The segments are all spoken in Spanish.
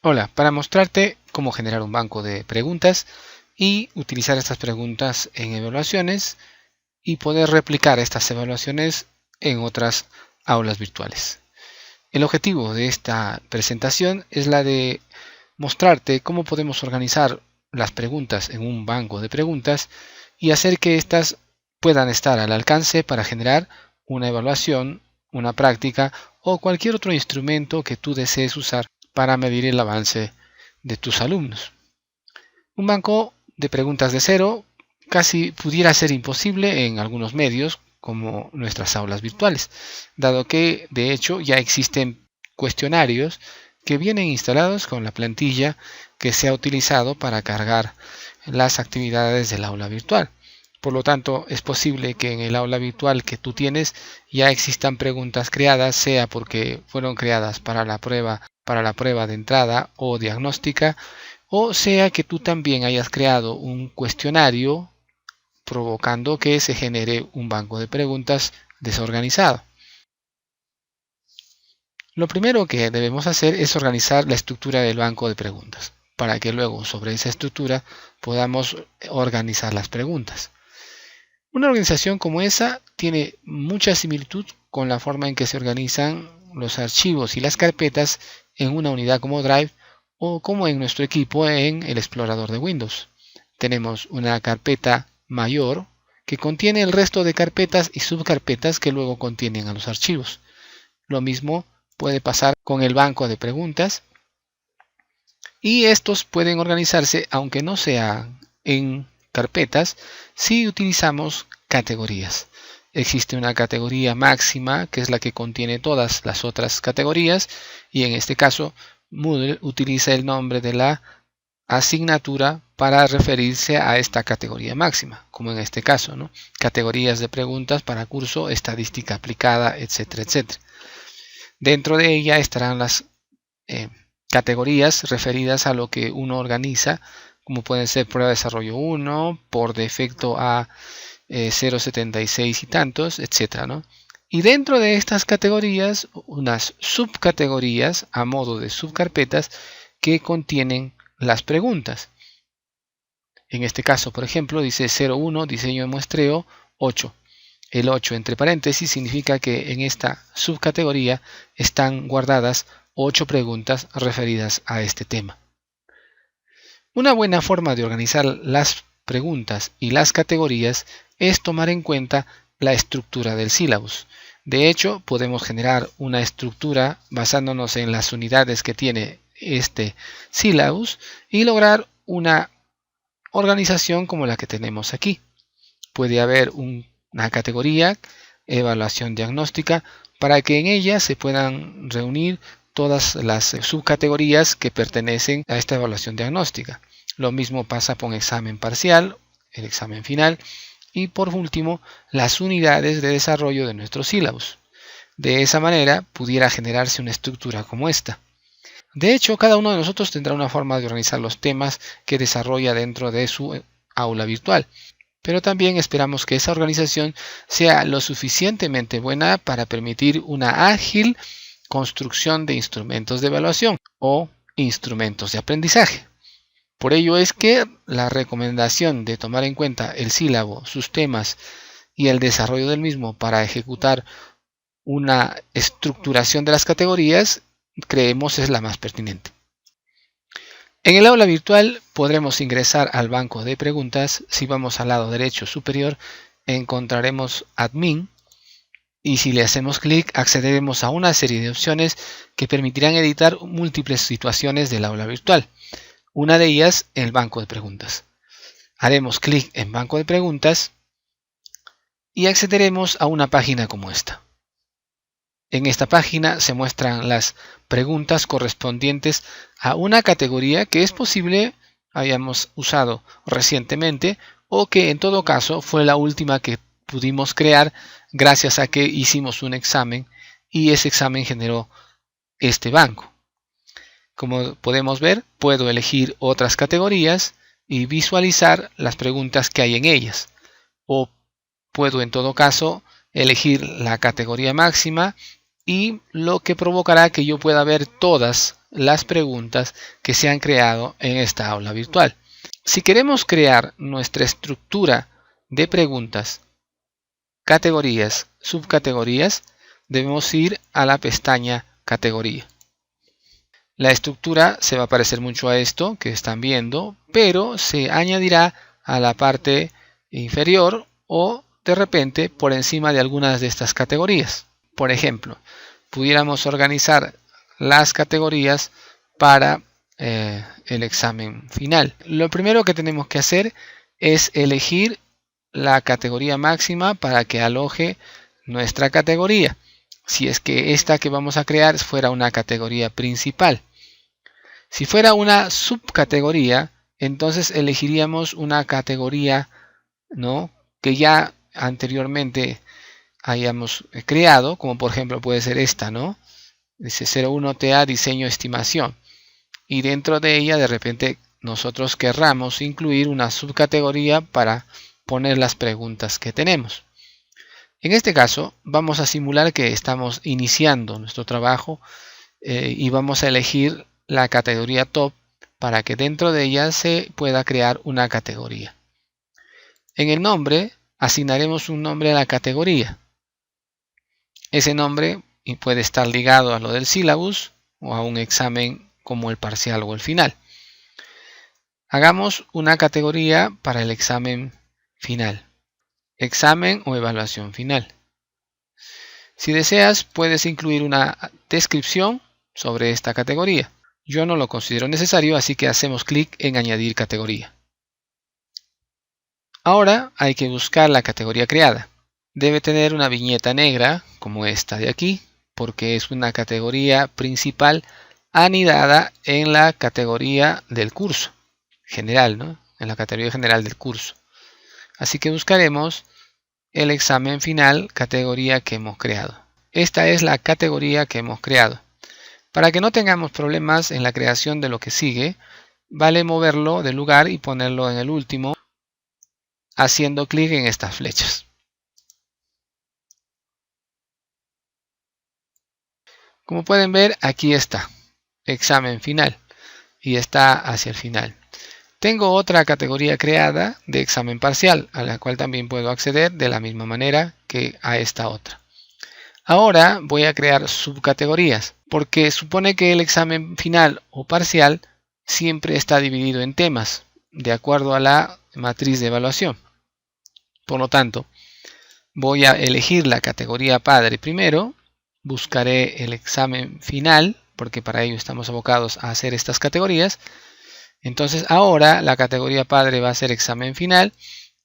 Hola, para mostrarte cómo generar un banco de preguntas y utilizar estas preguntas en evaluaciones y poder replicar estas evaluaciones en otras aulas virtuales. El objetivo de esta presentación es la de mostrarte cómo podemos organizar las preguntas en un banco de preguntas y hacer que éstas puedan estar al alcance para generar una evaluación, una práctica o cualquier otro instrumento que tú desees usar para medir el avance de tus alumnos. Un banco de preguntas de cero casi pudiera ser imposible en algunos medios como nuestras aulas virtuales, dado que de hecho ya existen cuestionarios que vienen instalados con la plantilla que se ha utilizado para cargar las actividades del aula virtual. Por lo tanto, es posible que en el aula virtual que tú tienes ya existan preguntas creadas, sea porque fueron creadas para la prueba de entrada o diagnóstica, o sea que tú también hayas creado un cuestionario provocando que se genere un banco de preguntas desorganizado. Lo primero que debemos hacer es organizar la estructura del banco de preguntas, para que luego sobre esa estructura podamos organizar las preguntas. Una organización como esa tiene mucha similitud con la forma en que se organizan los archivos y las carpetas en una unidad como Drive o como en nuestro equipo en el explorador de Windows. Tenemos una carpeta mayor que contiene el resto de carpetas y subcarpetas que luego contienen a los archivos. Lo mismo puede pasar con el banco de preguntas y estos pueden organizarse aunque no sea en carpetas si utilizamos categorías. Existe una categoría máxima que es la que contiene todas las otras categorías y en este caso Moodle utiliza el nombre de la asignatura para referirse a esta categoría máxima, como en este caso, ¿no? Categorías de preguntas para curso, estadística aplicada, etcétera, etcétera. Dentro de ella estarán las categorías referidas a lo que uno organiza, como pueden ser prueba de desarrollo 1, por defecto a 0.76 y tantos, etcétera, ¿no? Y dentro de estas categorías, unas subcategorías a modo de subcarpetas que contienen las preguntas. En este caso, por ejemplo, dice 01, diseño de muestreo 8. El 8 entre paréntesis significa que en esta subcategoría están guardadas 8 preguntas referidas a este tema. Una buena forma de organizar las preguntas y las categorías es tomar en cuenta la estructura del sílabus. De hecho, podemos generar una estructura basándonos en las unidades que tiene este sílabus y lograr una organización como la que tenemos aquí. Puede haber una categoría, evaluación diagnóstica, para que en ella se puedan reunir todas las subcategorías que pertenecen a esta evaluación diagnóstica. Lo mismo pasa con examen parcial, el examen final y por último las unidades de desarrollo de nuestros sílabus. De esa manera pudiera generarse una estructura como esta. De hecho, cada uno de nosotros tendrá una forma de organizar los temas que desarrolla dentro de su aula virtual. Pero también esperamos que esa organización sea lo suficientemente buena para permitir una ágil construcción de instrumentos de evaluación o instrumentos de aprendizaje. Por ello es que la recomendación de tomar en cuenta el sílabo, sus temas y el desarrollo del mismo para ejecutar una estructuración de las categorías creemos es la más pertinente. En el aula virtual podremos ingresar al banco de preguntas. Si vamos al lado derecho superior encontraremos Admin y si le hacemos clic accederemos a una serie de opciones que permitirán editar múltiples situaciones del aula virtual. Una de ellas el banco de preguntas. Haremos clic en banco de preguntas y accederemos a una página como esta. En esta página se muestran las preguntas correspondientes a una categoría que es posible hayamos usado recientemente o que en todo caso fue la última que pudimos crear gracias a que hicimos un examen y ese examen generó este banco. Como podemos ver, puedo elegir otras categorías y visualizar las preguntas que hay en ellas. O puedo en todo caso elegir la categoría máxima y lo que provocará que yo pueda ver todas las preguntas que se han creado en esta aula virtual. Si queremos crear nuestra estructura de preguntas, categorías, subcategorías, debemos ir a la pestaña Categoría. La estructura se va a parecer mucho a esto que están viendo, pero se añadirá a la parte inferior o de repente por encima de algunas de estas categorías. Por ejemplo, pudiéramos organizar las categorías para el examen final. Lo primero que tenemos que hacer es elegir la categoría máxima para que aloje nuestra categoría. Si es que esta que vamos a crear fuera una categoría principal. Si fuera una subcategoría, entonces elegiríamos una categoría, ¿no?, que ya anteriormente hayamos creado, como por ejemplo puede ser esta, ¿no? Dice 01TA Diseño Estimación. Y dentro de ella de repente nosotros querramos incluir una subcategoría para poner las preguntas que tenemos. En este caso vamos a simular que estamos iniciando nuestro trabajo y vamos a elegir la categoría Top para que dentro de ella se pueda crear una categoría. En el nombre asignaremos un nombre a la categoría. Ese nombre puede estar ligado a lo del sílabus o a un examen como el parcial o el final. Hagamos una categoría para el examen final. Examen o evaluación final. Si deseas, puedes incluir una descripción sobre esta categoría. Yo no lo considero necesario, así que hacemos clic en Añadir categoría. Ahora hay que buscar la categoría creada. Debe tener una viñeta negra, como esta de aquí, porque es una categoría principal anidada en la categoría del curso general, ¿no? En la categoría general del curso. Así que buscaremos el examen final, categoría que hemos creado. Esta es la categoría que hemos creado. Para que no tengamos problemas en la creación de lo que sigue, vale moverlo de lugar y ponerlo en el último, haciendo clic en estas flechas. Como pueden ver, aquí está, examen final, y está hacia el final. Tengo otra categoría creada de examen parcial, a la cual también puedo acceder de la misma manera que a esta otra. Ahora voy a crear subcategorías, porque supone que el examen final o parcial siempre está dividido en temas, de acuerdo a la matriz de evaluación. Por lo tanto, voy a elegir la categoría padre primero, buscaré el examen final, porque para ello estamos abocados a hacer estas categorías. Entonces ahora la categoría padre va a ser examen final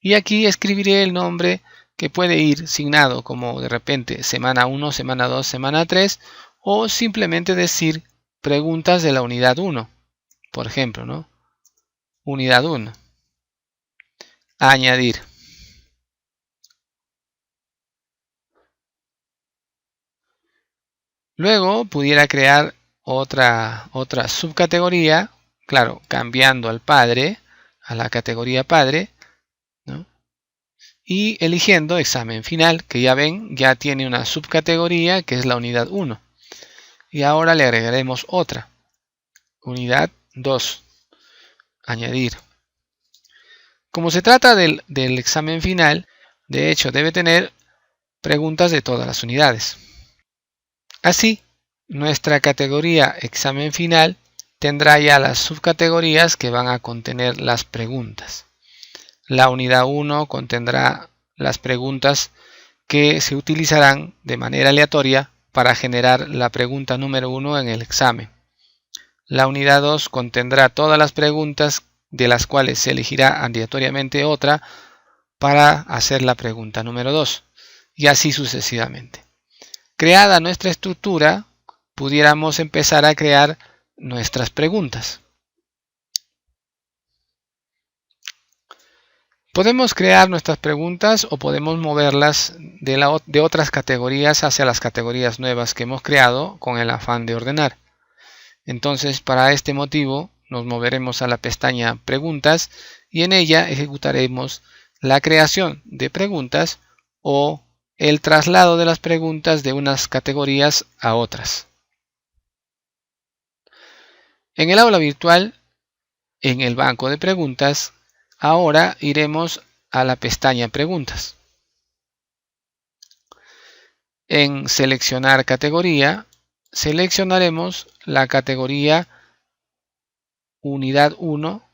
y aquí escribiré el nombre que puede ir signado como de repente semana 1, semana 2, semana 3 o simplemente decir preguntas de la unidad 1. Por ejemplo, ¿no? Unidad 1. Añadir. Luego pudiera crear otra subcategoría, claro, cambiando al padre, a la categoría padre, ¿no? Y eligiendo examen final, que ya ven, ya tiene una subcategoría que es la unidad 1. Y ahora le agregaremos otra, unidad 2, añadir. Como se trata del examen final, de hecho debe tener preguntas de todas las unidades. Así, nuestra categoría examen final tendrá ya las subcategorías que van a contener las preguntas. La unidad 1 contendrá las preguntas que se utilizarán de manera aleatoria para generar la pregunta número 1 en el examen. La unidad 2 contendrá todas las preguntas de las cuales se elegirá aleatoriamente otra para hacer la pregunta número 2 y así sucesivamente. Creada nuestra estructura, pudiéramos empezar a crear nuestras preguntas. Podemos crear nuestras preguntas o podemos moverlas de otras categorías hacia las categorías nuevas que hemos creado con el afán de ordenar. Entonces, para este motivo, nos moveremos a la pestaña Preguntas y en ella ejecutaremos la creación de preguntas o el traslado de las preguntas de unas categorías a otras. En el aula virtual, en el banco de preguntas, ahora iremos a la pestaña Preguntas. En Seleccionar categoría, seleccionaremos la categoría Unidad 1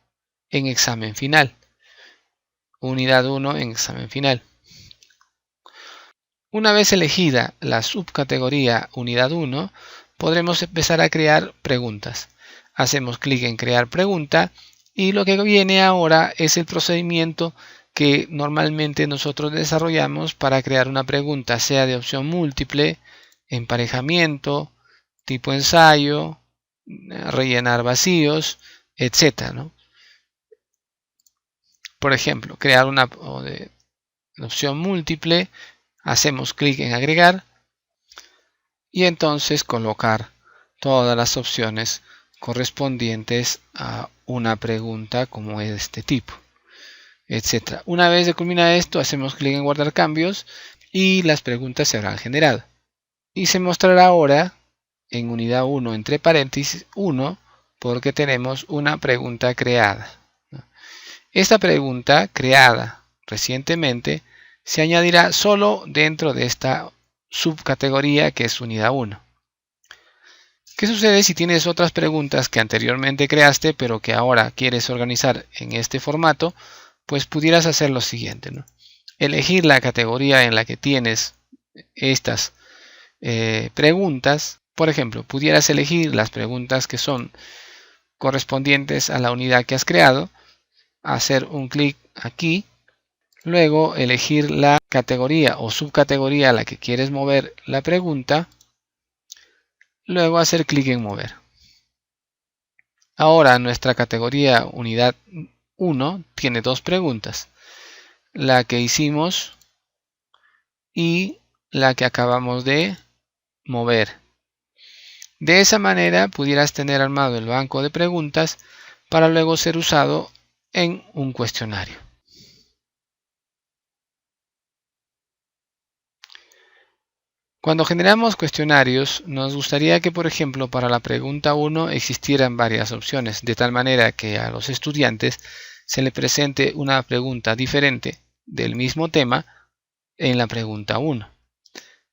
en examen final. Unidad 1 en examen final. Una vez elegida la subcategoría Unidad 1, podremos empezar a crear preguntas. Hacemos clic en Crear pregunta y lo que viene ahora es el procedimiento que normalmente nosotros desarrollamos para crear una pregunta, sea de opción múltiple, emparejamiento, tipo ensayo, rellenar vacíos, etc., ¿no? Por ejemplo, crear una opción múltiple, hacemos clic en agregar y entonces colocar todas las opciones correspondientes a una pregunta como es de este tipo, etc. Una vez de culminar esto, hacemos clic en guardar cambios y las preguntas se habrán generado. Y se mostrará ahora en unidad 1 entre paréntesis 1 porque tenemos una pregunta creada. Esta pregunta creada recientemente se añadirá solo dentro de esta subcategoría que es unidad 1. ¿Qué sucede si tienes otras preguntas que anteriormente creaste pero que ahora quieres organizar en este formato? Pues pudieras hacer lo siguiente, ¿no? Elegir la categoría en la que tienes estas preguntas. Por ejemplo, pudieras elegir las preguntas que son correspondientes a la unidad que has creado, hacer un clic aquí, luego elegir la categoría o subcategoría a la que quieres mover la pregunta, luego hacer clic en mover. Ahora nuestra categoría unidad 1 tiene dos preguntas, la que hicimos y la que acabamos de mover. De esa manera pudieras tener armado el banco de preguntas para luego ser usado en un cuestionario. Cuando generamos cuestionarios, nos gustaría que, por ejemplo, para la pregunta 1 existieran varias opciones, de tal manera que a los estudiantes se les presente una pregunta diferente del mismo tema en la pregunta 1.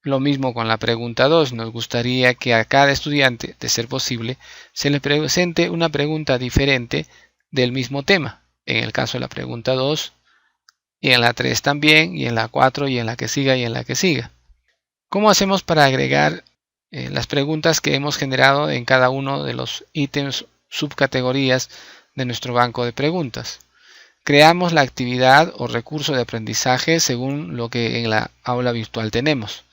Lo mismo con la pregunta 2, nos gustaría que a cada estudiante, de ser posible, se le presente una pregunta diferente del mismo tema. En el caso de la pregunta 2, y en la 3 también, y en la 4, y en la que siga, y en la que siga. ¿Cómo hacemos para agregar las preguntas que hemos generado en cada uno de los ítems subcategorías de nuestro banco de preguntas? Creamos la actividad o recurso de aprendizaje según lo que en la aula virtual tenemos.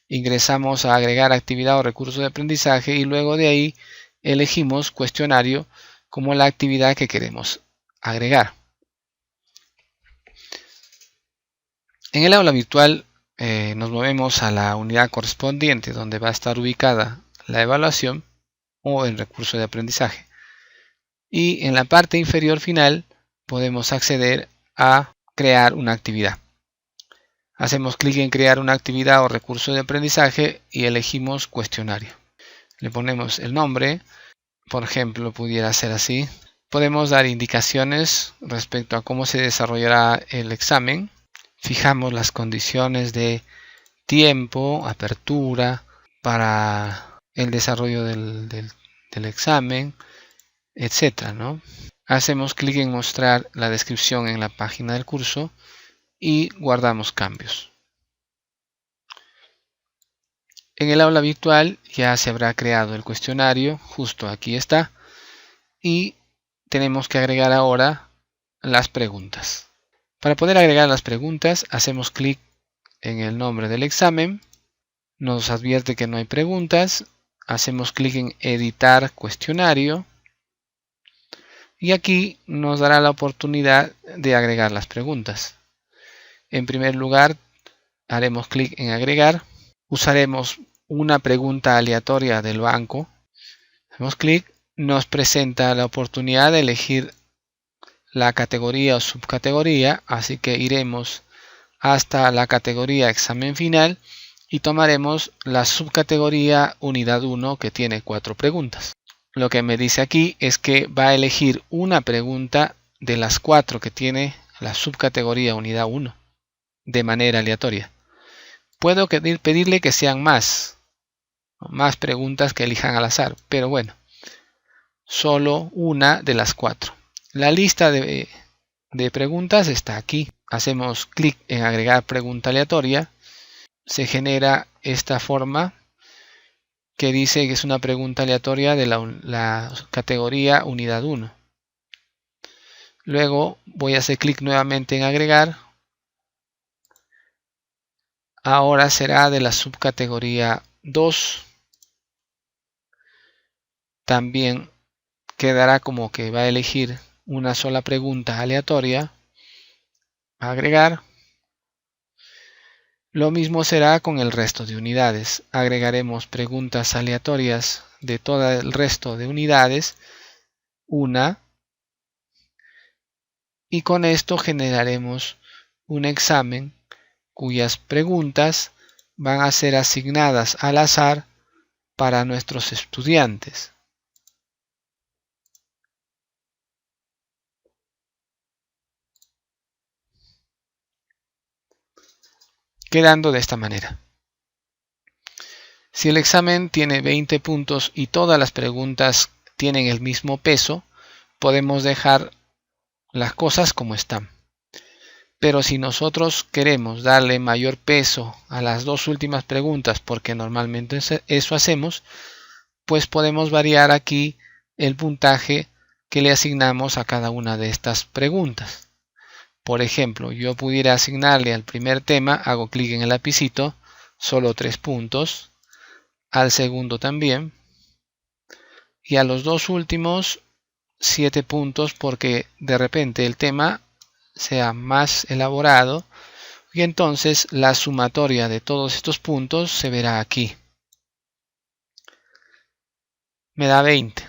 Ingresamos a agregar actividad o recurso de aprendizaje y luego de ahí elegimos cuestionario como la actividad que queremos agregar. En el aula virtual nos movemos a la unidad correspondiente donde va a estar ubicada la evaluación o el recurso de aprendizaje. Y en la parte inferior final podemos acceder a crear una actividad. Hacemos clic en crear una actividad o recurso de aprendizaje y elegimos cuestionario. Le ponemos el nombre, por ejemplo, pudiera ser así. Podemos dar indicaciones respecto a cómo se desarrollará el examen. Fijamos las condiciones de tiempo, apertura para el desarrollo del examen, etc., ¿no? Hacemos clic en mostrar la descripción en la página del curso y guardamos cambios. En el aula virtual ya se habrá creado el cuestionario, justo aquí está, y tenemos que agregar ahora las preguntas. Para poder agregar las preguntas, hacemos clic en el nombre del examen, nos advierte que no hay preguntas, hacemos clic en editar cuestionario y aquí nos dará la oportunidad de agregar las preguntas. En primer lugar, haremos clic en agregar, usaremos una pregunta aleatoria del banco, hacemos clic, nos presenta la oportunidad de elegir la categoría o subcategoría, así que iremos hasta la categoría examen final y tomaremos la subcategoría unidad 1 que tiene 4 preguntas. lo que me dice aquí es que va a elegir una pregunta de las 4 que tiene la subcategoría unidad 1 de manera aleatoria. Puedo pedirle que sean más preguntas que elijan al azar, pero bueno, solo una de las 4. La lista de preguntas está aquí. Hacemos clic en agregar pregunta aleatoria. Se genera esta forma que dice que es una pregunta aleatoria de la categoría unidad 1. Luego voy a hacer clic nuevamente en agregar. Ahora será de la subcategoría 2. También quedará como que va a elegir una sola pregunta aleatoria. Agregar. Lo mismo será con el resto de unidades. Agregaremos preguntas aleatorias de todo el resto de unidades. Una. Y con esto generaremos un examen cuyas preguntas van a ser asignadas al azar para nuestros estudiantes. Quedando de esta manera. Si el examen tiene 20 puntos y todas las preguntas tienen el mismo peso, podemos dejar las cosas como están. Pero si nosotros queremos darle mayor peso a las 2 últimas preguntas, porque normalmente eso hacemos, pues podemos variar aquí el puntaje que le asignamos a cada una de estas preguntas. Por ejemplo, yo pudiera asignarle al primer tema, hago clic en el lapicito, solo 3 puntos, al segundo también, y a los 2 últimos 7 puntos porque de repente el tema sea más elaborado y entonces la sumatoria de todos estos puntos se verá aquí. Me da 20,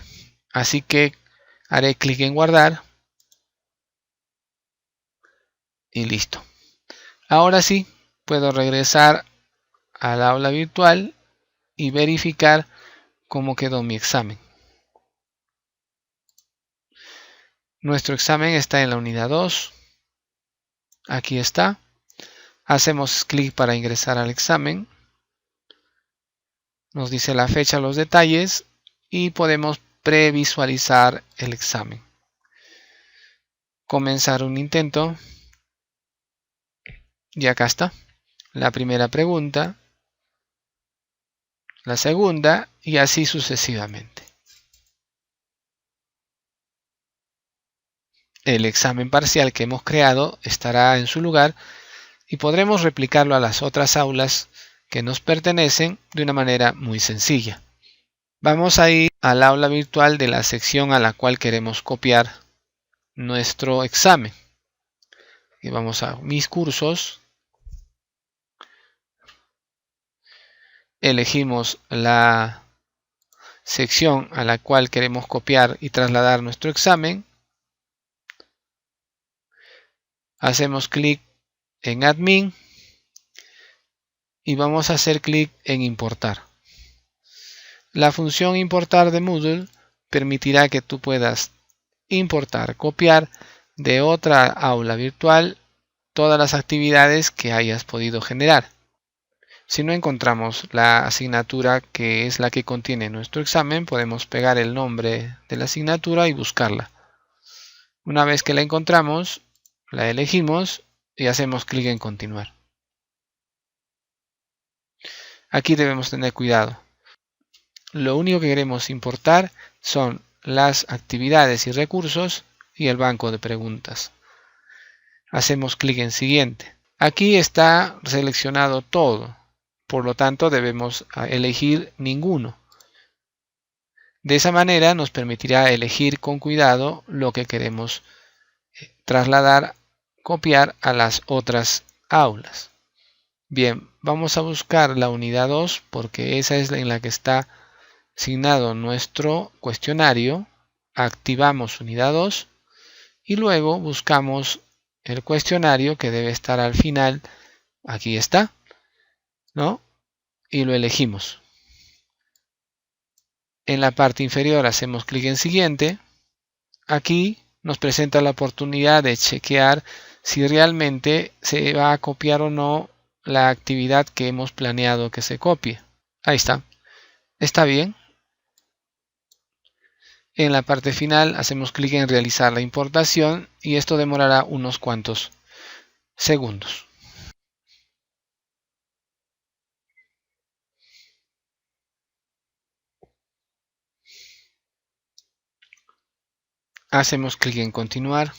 así que haré clic en guardar y listo. Ahora sí, puedo regresar al aula virtual y verificar cómo quedó mi examen. Nuestro examen está en la unidad 2. Aquí está. Hacemos clic para ingresar al examen. Nos dice la fecha, los detalles y podemos previsualizar el examen. Comenzar un intento. Y acá está. La primera pregunta. La segunda y así sucesivamente. El examen parcial que hemos creado estará en su lugar y podremos replicarlo a las otras aulas que nos pertenecen de una manera muy sencilla. Vamos a ir al aula virtual de la sección a la cual queremos copiar nuestro examen. Y vamos a mis cursos. Elegimos la sección a la cual queremos copiar y trasladar nuestro examen. Hacemos clic en Admin y vamos a hacer clic en Importar. La función Importar de Moodle permitirá que tú puedas importar, copiar de otra aula virtual todas las actividades que hayas podido generar. Si no encontramos la asignatura que es la que contiene nuestro examen, podemos pegar el nombre de la asignatura y buscarla. Una vez que la encontramos, la elegimos y hacemos clic en continuar. Aquí debemos tener cuidado. Lo único que queremos importar son las actividades y recursos y el banco de preguntas. Hacemos clic en siguiente. Aquí está seleccionado todo, por lo tanto debemos elegir ninguno. De esa manera nos permitirá elegir con cuidado lo que queremos trasladar, copiar a las otras aulas. Bien, vamos a buscar la unidad 2 porque esa es en la que está asignado nuestro cuestionario. Activamos unidad 2 y luego buscamos el cuestionario que debe estar al final. Aquí está, ¿no? Y lo elegimos. En la parte inferior hacemos clic en siguiente. Aquí nos presenta la oportunidad de chequear si realmente se va a copiar o no la actividad que hemos planeado que se copie. Ahí está. Está bien. En la parte final hacemos clic en realizar la importación y esto demorará unos cuantos segundos. Hacemos clic en continuar.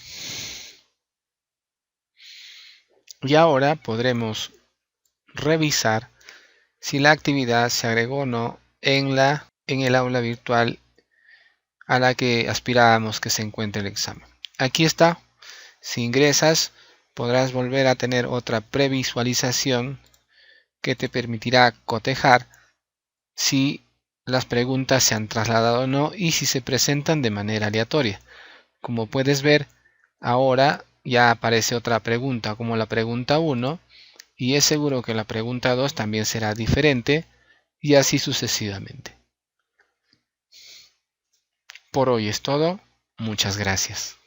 Y ahora podremos revisar si la actividad se agregó o no en el aula virtual a la que aspirábamos que se encuentre el examen. Aquí está. Si ingresas, podrás volver a tener otra previsualización que te permitirá cotejar si las preguntas se han trasladado o no y si se presentan de manera aleatoria. Como puedes ver, ahora ya aparece otra pregunta como la pregunta 1 y es seguro que la pregunta 2 también será diferente y así sucesivamente. Por hoy es todo. Muchas gracias.